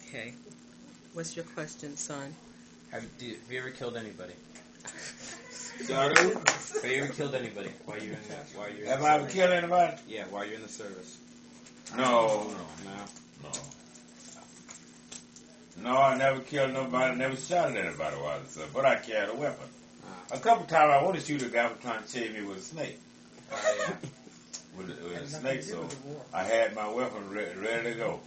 Okay. What's your question, son? Have you ever killed anybody? Sorry? Have you ever killed anybody while you're in the Have I ever killed anybody? Yeah, while you're in the service. No. No. No, I never killed nobody, never shot at anybody while I was in service, but I carried a weapon. A couple times I wanted to shoot a guy for trying to chase me with a snake. Yeah. With a snake, so I had my weapon ready to go.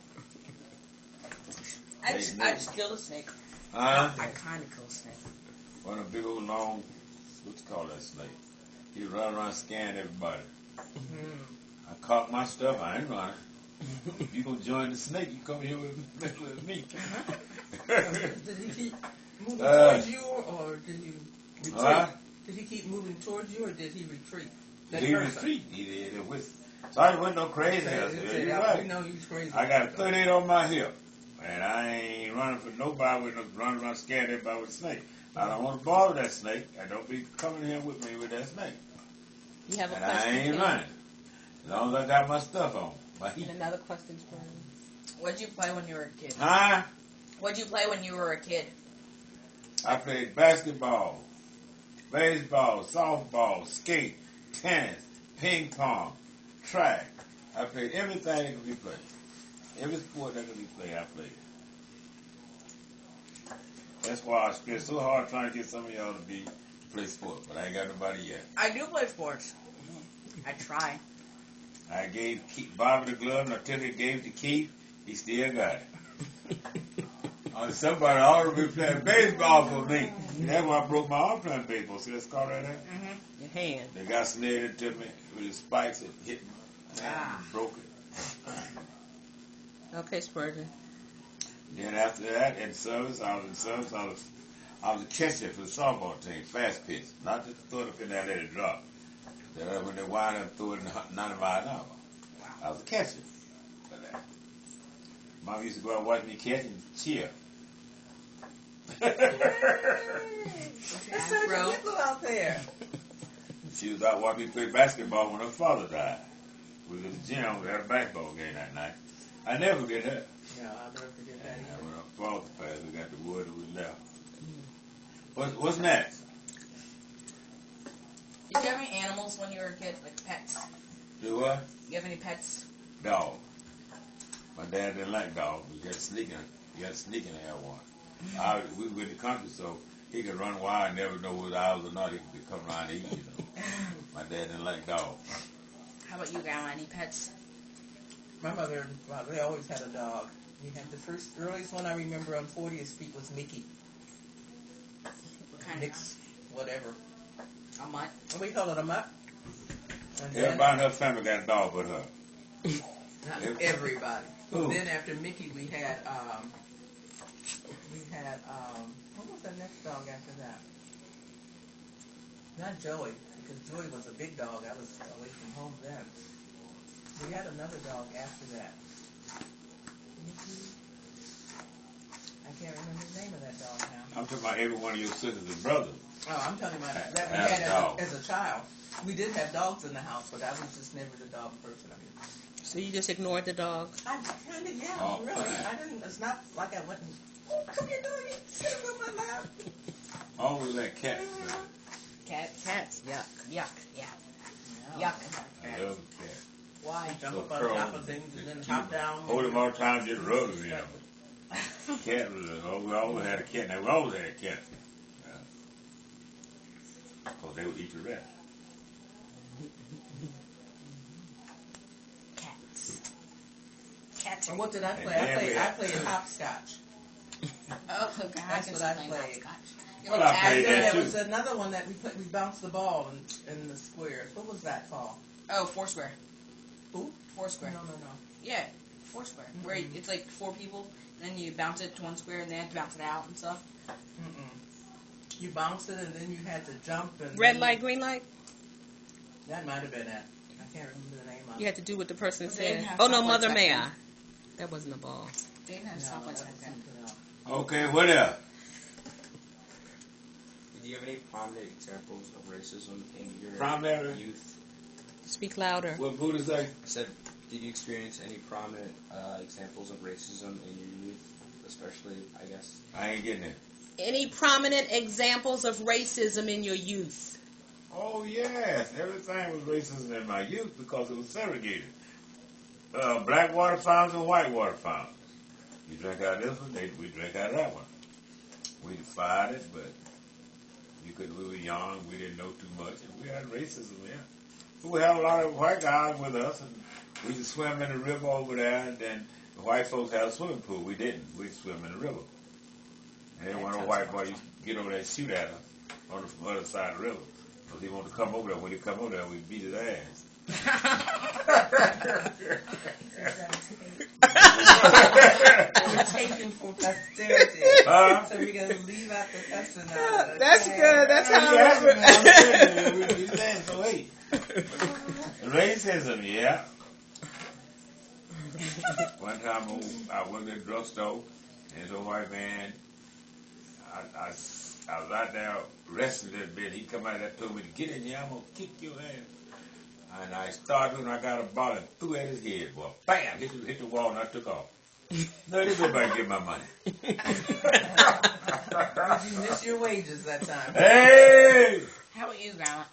I just killed a snake. Huh? I kind of killed a snake. One of the big old long, what you call that snake? He run around scanning everybody. I caught my stuff, I ain't running. If you gonna join the snake, you come here with me. Did he keep moving towards you, or did you retreat? Did he keep moving towards you, or did he retreat? He retreat. He did. So I wasn't no crazy. Okay, You're right. We know he was crazy. I got a 38 on my hip, and I ain't running for nobody with no running around scaring everybody with a snake. I don't want to bother that snake. I don't be coming here with me with that snake. You have a and question? I ain't running. As long as I got my stuff on. And another question, Spurgeon. What'd you play when you were a kid? Huh? What'd you play when you were a kid? I played basketball, baseball, softball, skate, tennis, ping pong, track. I played everything that could be played. Every sport that could be played, I played. That's why I spent so hard trying to get some of y'all to play sports, but I ain't got nobody yet. I do play sports. I try. I gave Bobby the glove, and I took it, gave it to Keith. He still got it. Somebody already been playing baseball for me. That's why I broke my arm playing baseball. See that scar right there? Your hand. They got snared into me with the spikes and hit me. Broke it. Okay, Spurgeon. Then after that, in service, I was a catcher for the softball team, fast pitch. Not just throw it up in there and let it drop. When they wind up, throw it 90 miles an hour. I was a catcher for that. Mom used to go out and watch me catch and cheer. That's Whitlow out there. She was out watching me play basketball when her father died. We was at the gym, we had a basketball game that night. I never forget that. No, I'll never forget that either. When her father passed, we got the wood and we left. What's next? Did you have any animals when you were a kid, like pets? Do what? You have any pets? Dog. My dad didn't like dogs. We got sneaking. You got sneaking to have one. We were in the country, so he could run wild and never know whether I was or not. He could come around and eat, you know. My dad didn't like dogs. How about you, Grandma? Any pets? My mother, well, they always had a dog. We had the earliest one I remember on 40th Street was Mickey. What kind Nick's, whatever. A mutt? We call it a mutt. Everybody in her family got a dog but her. Not everybody. Who? Then after Mickey, we had what was the next dog after that? Not Joey, because Joey was a big dog. I was away from home then. We had another dog after that. Mickey. I can't remember the name of that dog now. I'm talking about every one of your sisters and brothers. Oh, I'm talking about that we had as a child. We did have dogs in the house, but I was just never the dog person. I mean, so you just ignored the dog? I kind of, yeah, really. I didn't. It's not like I went and, oh, come here, doggy, sit on my lap. Always like cats. Cats? Yuck. Yeah. Yuck. I love cats. Why? Jump up on top of things and then hop down. Hold them all the time, just rub them, you know. Cat was we always had a cat. Now we always had a cat. Because they would eat the rest. Cats. And what did I play? I played hopscotch. Oh, God. That's what I played. Well, I played that there too. was another one that we played. We bounced the ball in the squares. What was that called? Oh, Foursquare. Who? Foursquare. No. Yeah, Foursquare. Mm-hmm. Where it's like 4 people, and then you bounce it to one square, and they have to bounce it out and stuff. You bounced it, and then you had to jump. And Red light, green light? That might have been it. I can't remember the name of it. You had to do what the person They said. didn't have Oh, no, chocolate Mother back May then. I? That wasn't a ball. They didn't have stuff like that. Okay, what else? Do you have any prominent examples of racism in your Prominent? youth? Speak louder. What Buddha say? I said, did you experience any prominent examples of racism in your youth? especially, I guess. I ain't getting it. Any prominent examples of racism in your youth? Oh, yes. Everything was racist in my youth because it was segregated. Black water fountains and white water fountains. You drink out of this one, we drink out of that one. We defied it, but we were young, we didn't know too much, and we had racism there. But we had a lot of white guys with us, and we used to swim in the river over there, and then the white folks had a swimming pool. We didn't. We'd swim in the river. And then one of the white boys used to get over there and shoot at us on the other side of the river. Because he wanted to come over there. When he come over there, we'd beat his ass. We're taping for posterity. So we're going to leave out the cussing out of it. That's good. That's how I we saying so hey. Racism, yeah. One time I went to the drugstore and this old white man, I was out there resting a little bit. He come out there and told me to get in here, I'm going to kick your ass. And I started and I got a ball and threw at his head, boy. Bam! Hit the wall and I took off. No, this everybody get my money. Did you miss your wages that time? Hey! How about you, Grandma?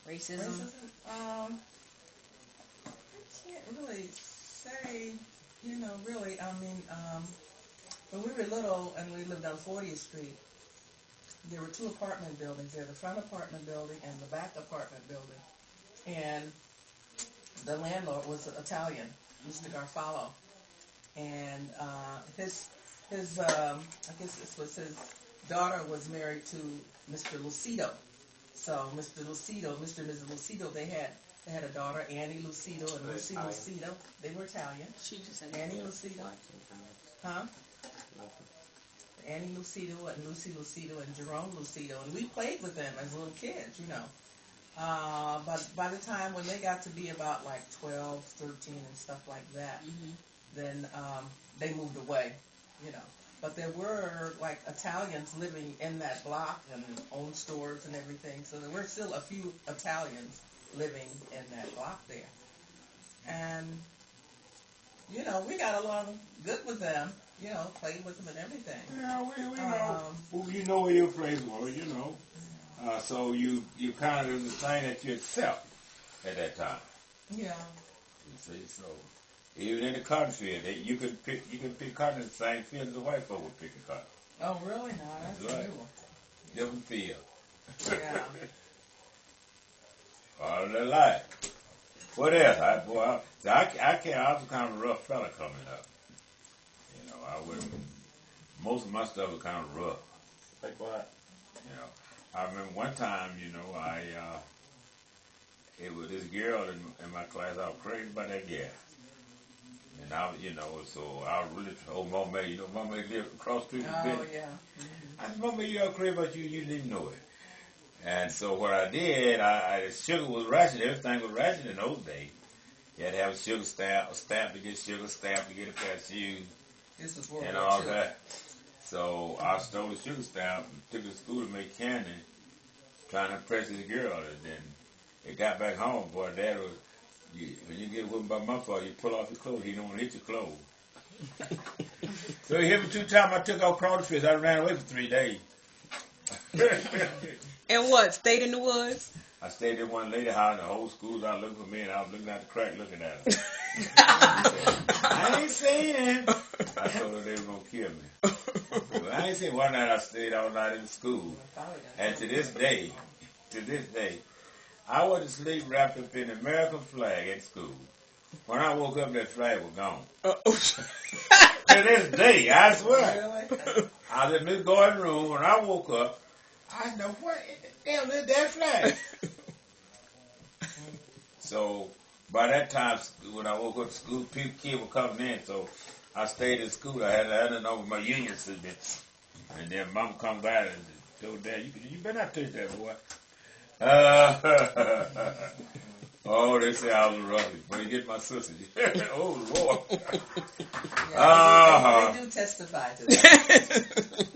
Racism? I can't really say, really. I mean, when we were little and we lived on 40th Street, there were two apartment buildings there, the front apartment building and the back apartment building. And the landlord was Italian, Mr. Garfalo. And his I guess this was his daughter was married to Mr. Lucido. So Mr. Lucido, Mr. and Mrs. Lucido, they had a daughter, Annie Lucido and Lucy Lucido. They were Italian. She just said Annie Lucido. Huh? Annie Lucido and Lucy Lucido and Jerome Lucido. And we played with them as little kids, But by the time when they got to be about like 12, 13 and stuff like that, then they moved away, But there were like Italians living in that block and owned stores and everything. So there were still a few Italians living in that block there. And, we got along good with them, played with them and everything. Yeah, we know. Well, you know where your place was, so you kind of the thing that you accept at that time. Yeah. You see, so even in the cotton field, you can pick cotton in the same field as the white folk would pick a cotton. Oh, really? No, that's right. cool. Different field. Yeah. All of their life. What else? I was kind of a rough fella coming up. Most of my stuff was kind of rough. Like what? I remember one time, it was this girl in my class. I was crazy about that girl. And so I really told Mama, Mama lived across the street from me. Oh, yeah. I said, Mama, I'm crazy about you. You didn't even know it. And so what I did, sugar was rationed. Everything was rationed in those days. You had to have a sugar stamp, to get sugar, stamp to get a pair of shoes. This was World And War all II. that. So I stole the sugar stamp and took it to school to make candy, trying to impress this girl. And then it got back home, boy, Dad was, when you get whipped by my father, you pull off your clothes. He don't want to hit your clothes. So he hit me 2 times. I took off crawfish. I ran away for 3 days. And what? Stayed in the woods? I stayed in one lady house, and the whole school was out looking for me, and I was looking out the crack looking at her. I ain't saying. I told her they were going to kill me. But I ain't saying. One night I stayed all night in school. And to this day, I went to sleep wrapped up in the American flag at school. When I woke up, that flag was gone. To this day, I swear. I was in Miss Gordon's room. When I woke up, I know what the hell is that flag? So by that time, when I woke up to school, kids were coming in. So I stayed in school. I had to know my union suit. And then Mom come by and told Dad, "You better not touch that, boy." Oh, they say I was rough, but he get my sister. Oh Lord! They do testify to that.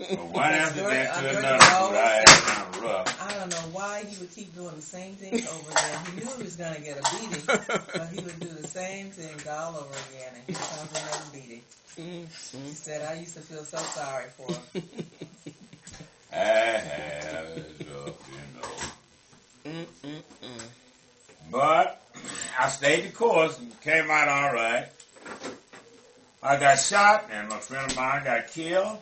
Well, one after that to another, I had kind of rough. I don't know why he would keep doing the same thing over again. He knew he was going to get a beating, but he would do the same thing all over again, and here comes another beating. Mm-hmm. She said, I used to feel so sorry for him. I have enough, But I stayed the course and came out all right. I got shot, and my friend of mine got killed,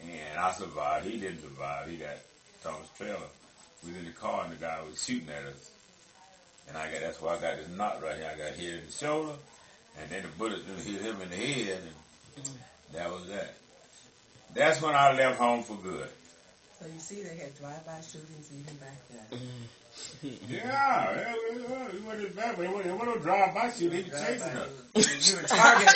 and I survived. He didn't survive. He got Thomas trailer. We was in the car, and the guy was shooting at us. And that's why I got this knot right here. I got hit in the shoulder, and then the bullet hit him in the head, and that was that. That's when I left home for good. So you see, they had drive-by shootings even back then. Yeah, he wasn't bad, but he wasn't no drive-by shooting. He was chasing us. You were targeted.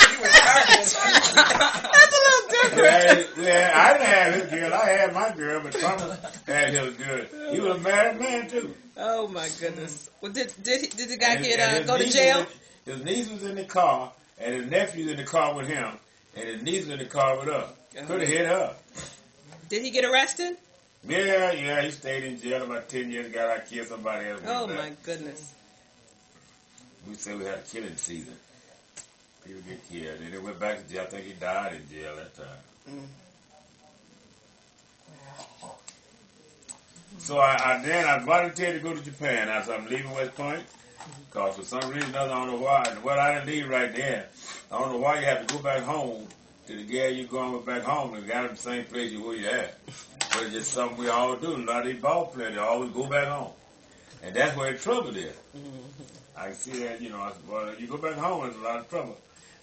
That's a little different. Yeah, I didn't have his girl. I had my girl, but Thomas had his girl. He was a married man, too. Oh, my goodness. Well, did the guy go to jail? His niece was in the car, and his nephew was in the car with him, and his niece was in the car with us. Could have hit her. Did he get arrested? Yeah, he stayed in jail about 10 years, got out, killed somebody else. Oh, my goodness. We said we had a killing season. People get killed. And then went back to jail. I think he died in jail that time. So I volunteered to go to Japan after I'm leaving West Point. Because for some reason I don't know why. Well, I didn't leave right there. I don't know why you have to go back home to the gal you're going with back home and got in the same place you were at. But it's just something we all do. A lot of these ball players, they always go back home. And that's where the trouble is. I can see that, I said, well, you go back home, there's a lot of trouble.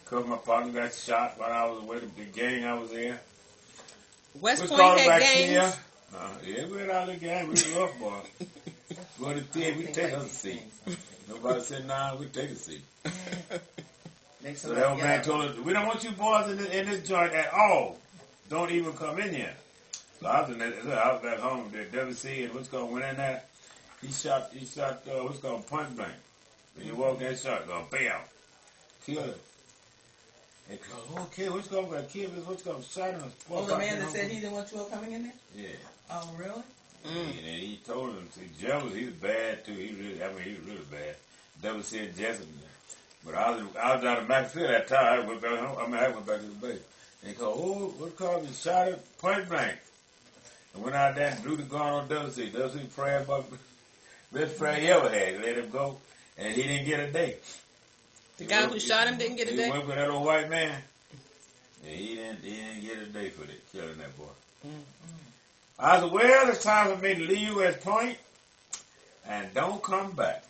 Because my partner got shot while I was away, the gang I was in. West Point had gangs? Yeah, we had all the gang. We were rough, boy. Go to the theater, we take us a seat. Nobody said, nah, we take a seat. So that old man told us, we don't want you boys in this joint at all. Don't even come in here. So I was back home at WC, and what's called went in there. He shot what's called point blank. When you walk that shot, go bam, kill him. And okay, what's called kill him? What's called shot him? Oh, the man that said he didn't want you all coming in there? Yeah. Oh, really? And then he told him, see, jealous, he was bad too. He was really bad. WC and Jessup. But I was down in McAfee that time. I went back home. I went back to the base. And he called, what's called? He shot him point blank. And went out there and blew the gun on WC. WC praying for best prayer he ever had. Let him go. And he didn't get a day. The guy who shot him didn't get a day? He went with that old white man. And he didn't get a day for that, killing that boy. I said, well, it's time for me to leave West Point and don't come back.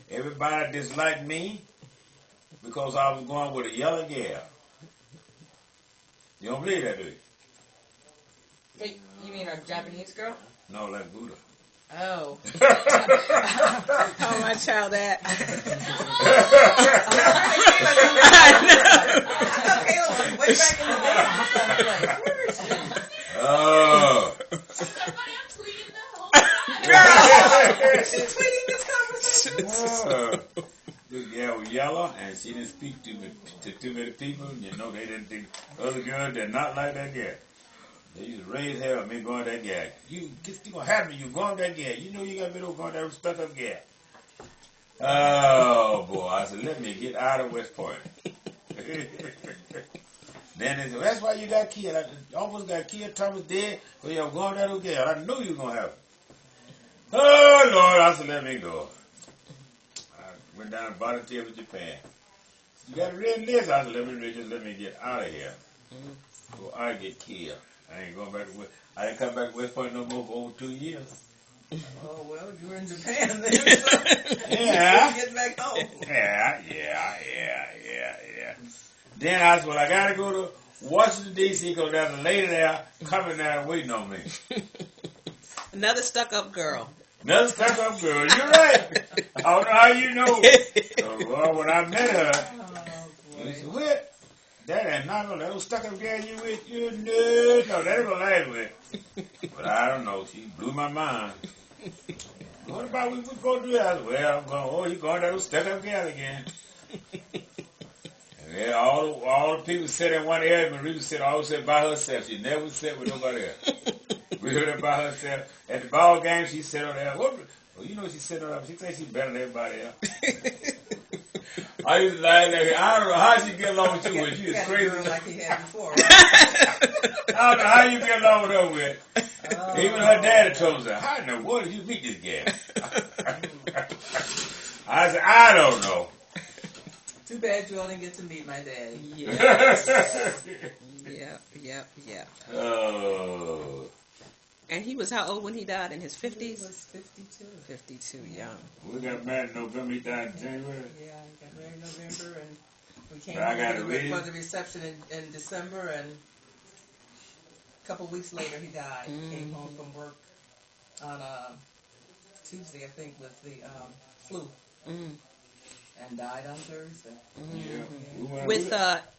Everybody disliked me because I was going with a yellow gal. You don't believe that, do you? Wait, you mean a Japanese girl? No, like Buddha. Oh. Oh, my child, that. Oh. She's tweeting this conversation. This gal was yellow, and she didn't speak to too many people. They didn't think other girls did not like that gal. They used to raise hell at me going to that gal. You gonna have me, you going to that gal. You know you got me going to that stuck up gal. Oh boy, I said, let me get out of West Point. Then they said, that's why you got killed. I almost got killed, Thomas dead, but you were going to that old gal. I knew you were going to have it. Oh Lord, I said, let me go. I went down and volunteered with Japan. You got to read this. I said, let me get out of here. Or I get killed. I ain't going back to West. I didn't come back to West Point no more for over 2 years. Oh, well, you were in Japan then. Yeah. Get back home. Yeah. Then I said, well, I got to go to Washington, D.C. because there's a lady there coming there and waiting on me. Another stuck-up girl. Another stuck-up girl. You're right. I don't know how you know. So, well, when I met her, she said, what? That ain't not gonna, that old stuck-up girl you with, you no, that ain't gonna last with. But I don't know. She blew my mind. What about we go do that? I said, well, I'm going, you going to that old stuck-up girl again. Yeah, all the people sit in one area, Marie would always sit by herself. She never sit with nobody else. We heard her by herself. At the ball game, she sat on there. Well, you know she sat on there. She thinks she's better than everybody else. I used to laugh at her. I don't know how she get along with you. She is crazy. Like he had before, right? I don't know how you get along with her with. Even her daddy told her, how in the world did you meet this gal? I said, I don't know. Too bad you only get to meet my daddy. Yep. Oh. And he was how old when he died? In his 50s? He was 52. 52, young. We got married in November, he died in January. Yeah, I got married in November, and we came for the reception in December, and a couple weeks later he died. He came home from work on Tuesday, I think, with the flu. And died on Thursday. Yeah. With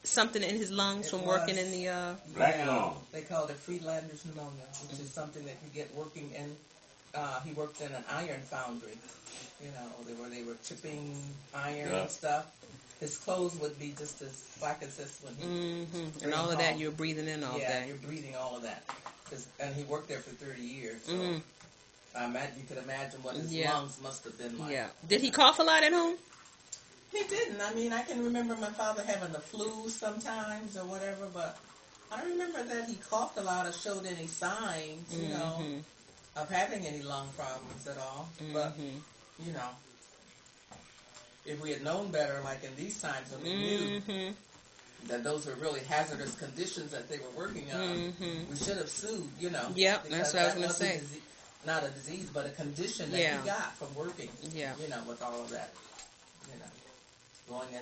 something in his lungs from working in the... Black lung. They called it Friedlander's pneumonia, which is something that you get working in... he worked in an iron foundry. You know, where they were chipping iron and stuff. His clothes would be just as black as this when he... And all of that, you're breathing in all that. Yeah, you're breathing all of that. And he worked there for 30 years. So you could imagine what his lungs must have been like. Yeah. Did he cough a lot at home? He didn't. I mean, I can remember my father having the flu sometimes or whatever, but I don't remember that he coughed a lot or showed any signs, you know, of having any lung problems at all. But, you know, if we had known better, like in these times when we knew that those were really hazardous conditions that they were working on, we should have sued, you know. Yep, that's what I was going to say. Not a disease, but a condition that he got from working, you know, with all of that, you know.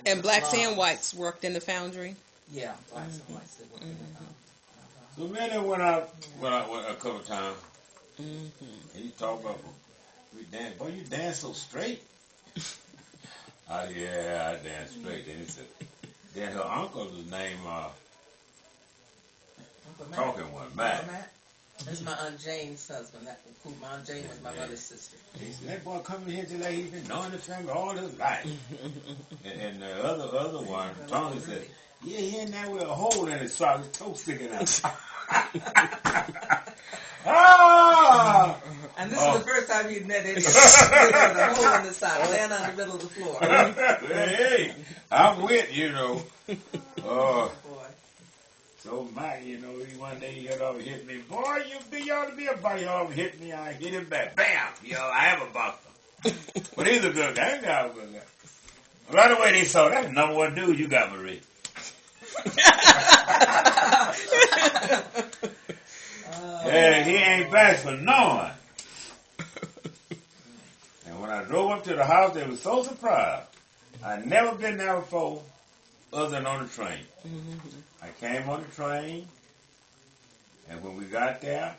And blacks and whites worked in the foundry? Yeah, blacks and whites that worked in the foundry. So man, went out a couple of times. And he talked about, we dance. Boy, you dance so straight. I dance straight. Then he said, then her uncle was named Talking One, Matt. That's my Aunt Jane's husband. My Aunt Jane was my mother's sister. He said, that boy coming here just like he's been knowing the family all his life. and the other one, Tony said, yeah, he in there with a hole in his sock, his toe sticking out. And this is the first time he'd met anyone with a hole in the sock, laying on the middle of the floor. Hey, I'm with, you know. Boy. So Mike, you know, one day he got over hit me. Boy, you ought to be a buddy. He over hit me. I hit him back. Bam! Yo, I am a boxer. But he's a good guy. That guy was a good guy. Right away they saw that's the number one dude you got, Marie. Yeah, he ain't bad for no one. And when I drove up to the house, they were so surprised. I'd never been there before, other than on the train. I came on the train, and when we got there,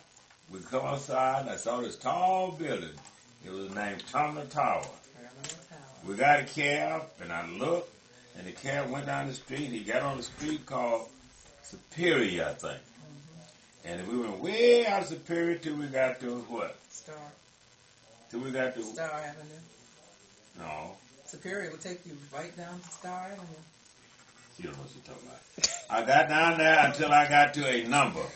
we come outside, and I saw this tall building. It was named Terminal Tower. We got a cab, and I looked, and the cab went down the street. He got on the street called Superior, I think. And we went way out of Superior till we got to what? Star. Till we got to Star Avenue. No. Superior would take you right down to Star Avenue. You don't know what you're talking about. I got down there until I got to a number.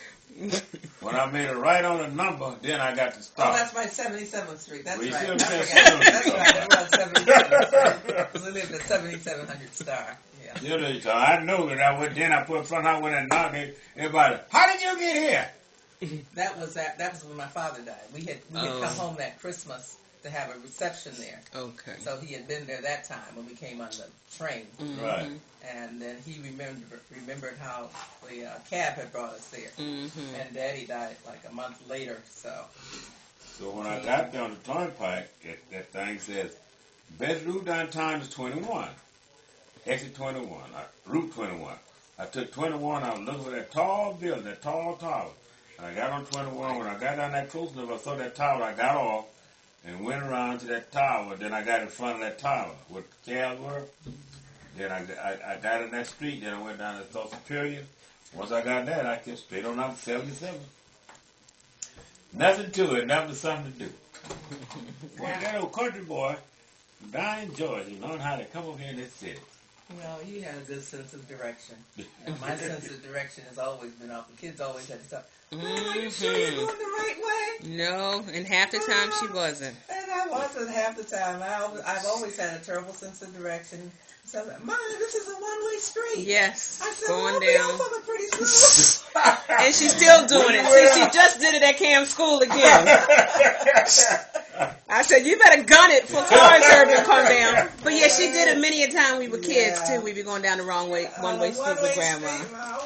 When I made a right on a number, then I got to stop. Oh, that's right, 77th Street. That's well, right. I That's right. It was 77th Street. We lived at 7700 Star. Yeah. You know, so I know that I went. Then I put front. I went and knocked. Everybody, how did you get here? That was when my father died. We had come home that Christmas to have a reception there. Okay. So he had been there that time when we came on the train. Right. And then he remembered how the cab had brought us there. And Daddy died like a month later. So when I got there on the turnpike, that thing says, best route downtown is 21. Exit 21. Route 21. I took 21. I was looking for that tall building, that tall tower. And I got on 21. When I got down that close enough, I saw that tower. I got off and went around to that tower. Then I got in front of that tower where the cabs were. Then I got in that street. Then I went down to South Superior. Once I got there, I kept straight on up to 77. Nothing to it. Nothing but something to do. Boy, that old country boy down in Georgia learned how to come over here in this city. Well, you had a good sense of direction. My sense of direction has always been off. The kids always had to talk. Are you sure you're going the right way? No, and half the time she wasn't. And I wasn't half the time. I've always had a terrible sense of direction. So, Mom, this is a one-way street. Yes, I said, going I'll down. be off on the pretty soon. And she's still doing it. See, she just did it at Cam's school again. I said, you better gun it for cars urban come down. But yeah, she did it many a time we were kids too. We'd be going down the wrong way, one-way street with Grandma.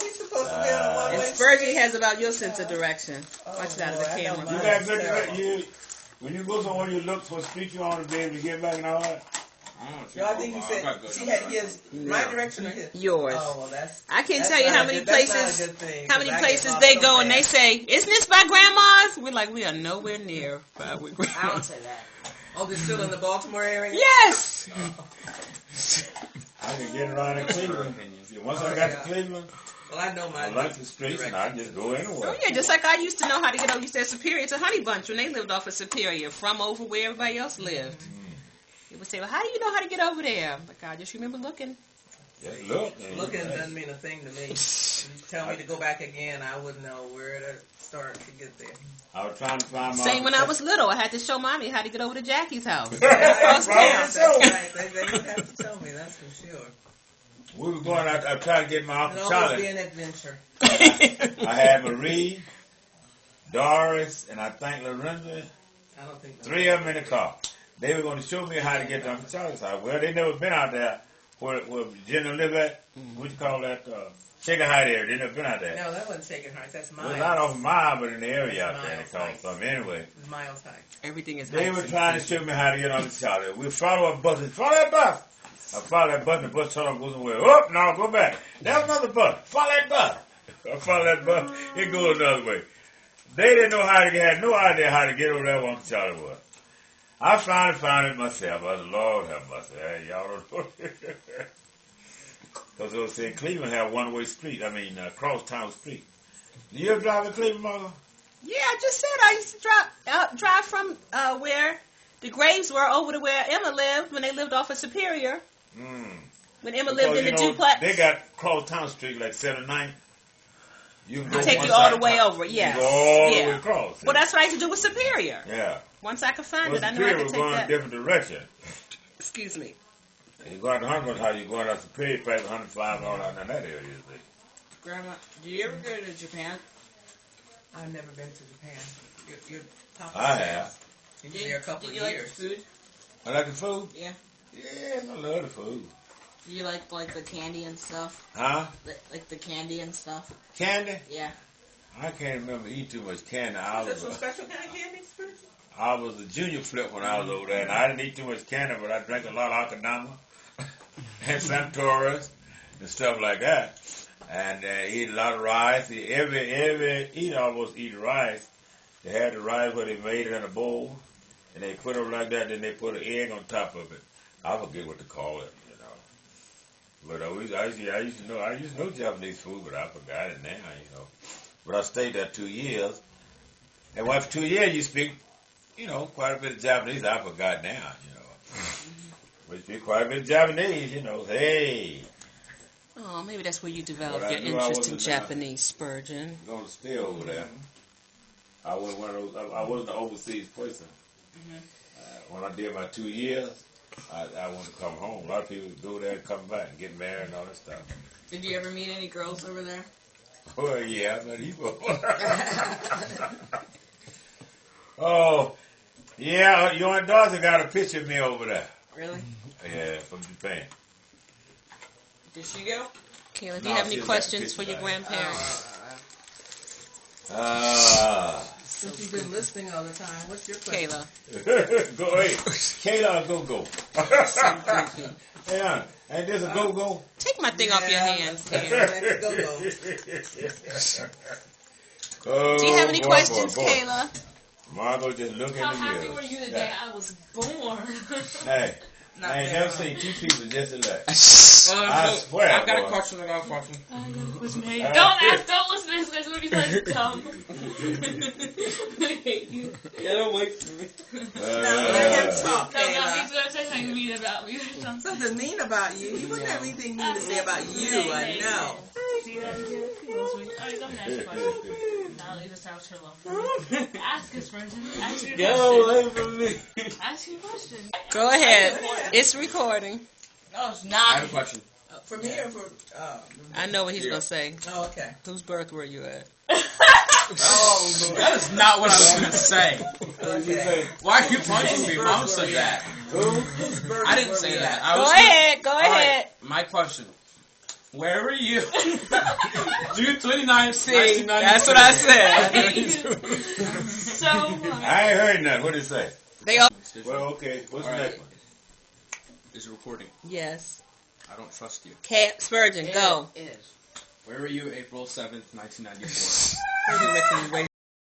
We supposed to be on a one-way And Spurgeon has about your sense of direction. Watch it out of the camera. You got good direction. When you go somewhere, you look for a street you want to be able to get back and all that. I think he said she had his my direction or his yours. Oh well, that's. I can't tell you how many places How they go and they say, "Isn't this by Grandma's?" We're like, we are nowhere near by with I don't Grandma's. say that. Oh, they're still in the Baltimore area. Yes. I can get around in Cleveland. Once I got to Cleveland, Well, I know my. I like the streets and I just go anywhere. Oh yeah, just like I used to know how to get over. You said Superior to Honey Bunch when they lived off of Superior, from over where everybody else lived. They would say, well, how do you know how to get over there? I'm like, I just remember looking. Just look. Looking doesn't mean a thing to me. You tell me to go back again, I wouldn't know where to start to get there. I was trying to find my... Same when I was little. I had to show Mommy how to get over to Jackie's house. That's right. They would have to tell me, that's for sure. We were going out, I tried to get my Uncle It'll always be Charlie. an adventure. I had Marie, Doris, and I think Lorenza. I don't think Three of them in the car. They were going to show me how to get to Uncle Charlie's house. Well, they never been out there where Jenna live at. What you call that? Shaker Heights area. They never been out there. No, that wasn't Shaker Heights. That's Miles. Well, not off a mile, but in the area That's out there. They Miles call it Heights. something. Anyway, It's Miles Heights. Everything is they nice were and trying to show me how to get Uncle Charlie. We follow a bus. Follow that bus. I follow that bus, and the bus told them go somewhere. Oh, no, go back. There's another bus. Follow that bus. I follow that bus. It goes another way. They didn't know how to get, had no idea how to get over there where Uncle Charlie was. I finally found it myself. I said, Lord have mercy. Hey, y'all don't know. Because they were saying Cleveland had one-way street. I mean, cross-town street. Do you ever drive in Cleveland, Mother? Yeah, I just said I used to drive from where the graves were over to where Emma lived when they lived off of Superior. When Emma lived in the duplex. They got cross-town street like 7 and 9. You can go Take one you all side the way town. over, yeah. You go all Yeah. the way across. Well, that's what I used to do with Superior. Yeah. Once I could find Well, it, I knew I Superior could was take going in a that. different direction. Excuse me. You go out to Huntsville, how you going out Superior, past 105 and all out in that area, you see. Grandma, do you ever go to Japan? I've never been to Japan. You're I have. You've been there a couple Did of you like years. the food? I like the food? Yeah. Yeah, I love the food. Do you like the candy and stuff? Huh? Like the candy and stuff? Candy? Yeah. I can't remember eating too much candy. Is there some special kind of candy, Spurgeon? I was a junior flip when I was over there, and I didn't eat too much candy, but I drank a lot of Akadama and Santoras and stuff like that. And eat a lot of rice. Almost eat rice. They had the rice where they made it in a bowl, and they put it like that, then they put an egg on top of it. I forget what to call it, you know. But I used to know Japanese food, but I forgot it now, you know. But I stayed there 2 years. And after 2 years, you speak, you know, quite a bit of Japanese. I forgot now, you know. We speak quite a bit of Japanese, you know. Hey. Oh, maybe that's where you developed But I your knew I interest in wasn't, Japanese, Spurgeon. Going to stay over there. I wasn't one of those. I wasn't an overseas person. When I did my 2 years, I wanted to come home. A lot of people go there and come back and get married and all that stuff. Did you ever meet any girls over there? Well, yeah, but he was. Oh, yeah, your daughter got a picture of me over there. Really? Yeah, from Japan. Did she go? Kayla, do you have any questions for your grandparents? Since you've been listening all the time, what's your question? Kayla. Go ahead. Kayla, go. Yeah, ain't this a go? Take my thing off your hands, Kayla. Let's go. Oh, Do you have any boy, questions, boy, boy. Kayla? Margot just looking How in the happy mirror. were you the day I was born? Hey, Not I ain't very never seen two people just alike. I swear, got boy. a question. I got a question. Was made. Don't listen this guy's gonna be like dumb. I hate you. Get away from me. Let him talk, No, Kayla. he's gonna say something mean about me or something. Something mean about you. He wouldn't have anything mean to say about you, I know. See that? He loves me. Alright, go ahead, ask a question. Now leave this house for love. Ask us, Brenton. Ask your Get question. away from me. Ask your question. Go ahead. It's recording. No, it's I not. have a question. From here or from... I know what he's going to say. Oh, okay. Whose birth were you at? Oh, That is not what I was going to say. Okay. Why are you punching me? Mom said that. Whose birth I didn't were say we that. at? I Go was ahead. Go All right, ahead. my question. Where were you? June 29th, See, that's what I said. So much. I ain't heard nothing. What did it say? They all. Well, okay. What's the All right. next one? Is it recording? Yes. I don't trust you. Spurgeon, go. It is. Where were you April 7th, 1994? You're making me